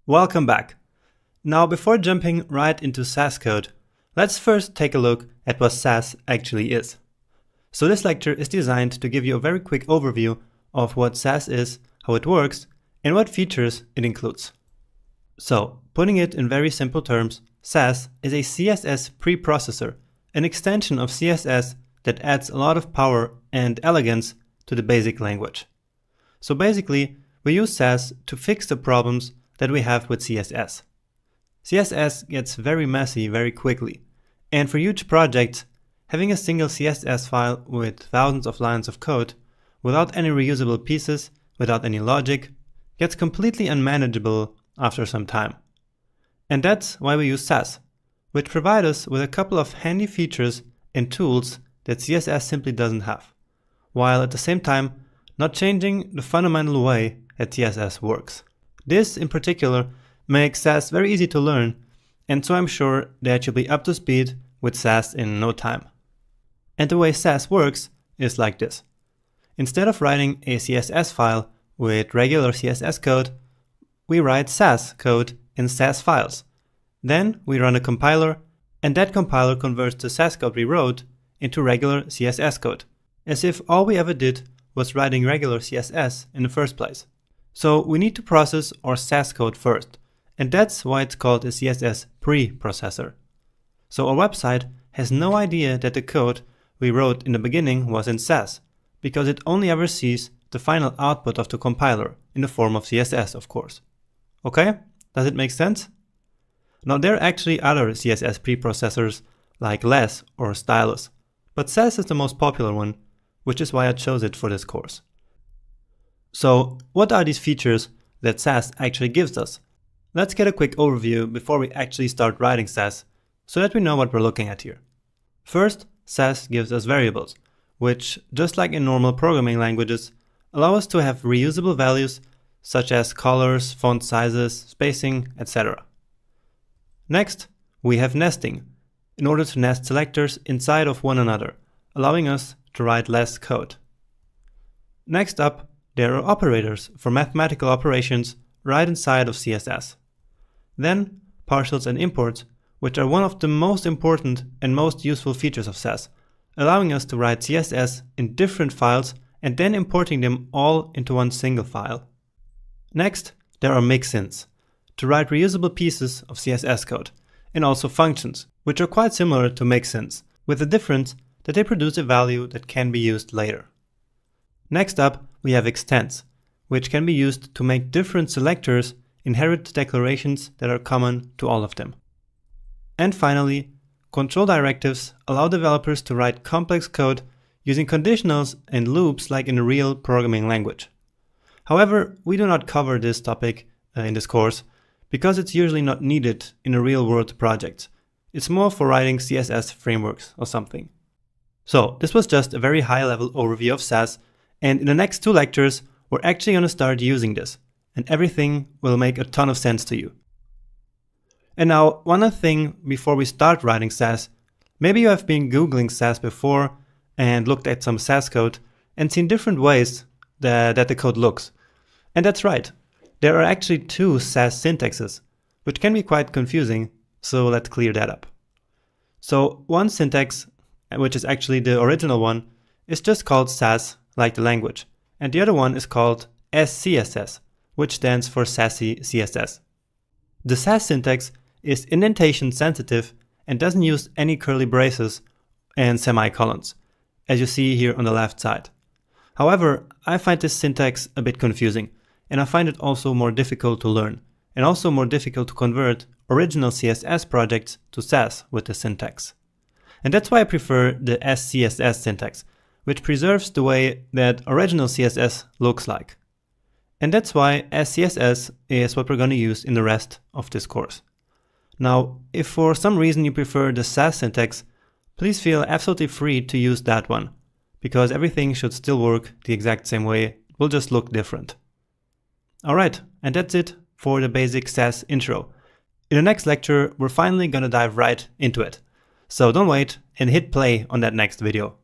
Welcome back. Now, before jumping right into Sass code, let's first take a look at what Sass actually is. So this lecture is designed to give you a very quick overview of what Sass is, how it works, and what features it includes. So, putting it in very simple terms, Sass is a CSS preprocessor, an extension of CSS that adds a lot of power and elegance to the basic language. So basically, we use Sass to fix the problems that we have with CSS. CSS gets very messy very quickly, and for huge projects, having a single CSS file with thousands of lines of code, without any reusable pieces, without any logic, gets completely unmanageable after some time. And that's why we use Sass, which provides us with a couple of handy features and tools that CSS simply doesn't have, while at the same time not changing the fundamental way that CSS works. This in particular makes Sass very easy to learn, and so I'm sure that you'll be up to speed with Sass in no time. And the way Sass works is like this. Instead of writing a CSS file with regular CSS code, we write Sass code in Sass files. Then we run a compiler, and that compiler converts the Sass code we wrote into regular CSS code, as if all we ever did was writing regular CSS in the first place. So we need to process our Sass code first, and that's why it's called a CSS preprocessor. So our website has no idea that the code we wrote in the beginning was in Sass, because it only ever sees the final output of the compiler in the form of CSS, of course. Okay? Does it make sense? Now there are actually other CSS preprocessors like Less or Stylus, but Sass is the most popular one, which is why I chose it for this course. So, what are these features that Sass actually gives us? Let's get a quick overview before we actually start writing Sass, so that we know what we're looking at here. First, Sass gives us variables, which, just like in normal programming languages, allow us to have reusable values such as colors, font sizes, spacing, etc. Next, we have nesting, in order to nest selectors inside of one another, allowing us to write less code. Next up, there are operators for mathematical operations right inside of CSS. Then, partials and imports, which are one of the most important and most useful features of Sass, allowing us to write CSS in different files and then importing them all into one single file. Next, there are mixins, to write reusable pieces of CSS code, and also functions, which are quite similar to mixins, with the difference that they produce a value that can be used later. Next up, we have extends, which can be used to make different selectors inherit declarations that are common to all of them. And finally, control directives allow developers to write complex code using conditionals and loops like in a real programming language. However, we do not cover this topic in this course because it's usually not needed in a real-world project. It's more for writing CSS frameworks or something. So, this was just a very high-level overview of Sass, and in the next two lectures, we're actually going to start using this, and everything will make a ton of sense to you. And now, one other thing before we start writing Sass, maybe you have been Googling Sass before and looked at some Sass code and seen different ways that the code looks. And that's right, there are actually two Sass syntaxes, which can be quite confusing, so let's clear that up. So one syntax, which is actually the original one, is just called Sass, like the language, and the other one is called SCSS, which stands for Sassy CSS. The Sass syntax is indentation sensitive and doesn't use any curly braces and semicolons, as you see here on the left side. However, I find this syntax a bit confusing, and I find it also more difficult to learn, and also more difficult to convert original CSS projects to Sass with the syntax. And that's why I prefer the SCSS syntax, which preserves the way that original CSS looks like. And that's why SCSS is what we're going to use in the rest of this course. Now, if for some reason you prefer the Sass syntax, please feel absolutely free to use that one, because everything should still work the exact same way, it will just look different. Alright, and that's it for the basic Sass intro. In the next lecture, we're finally going to dive right into it. So don't wait and hit play on that next video.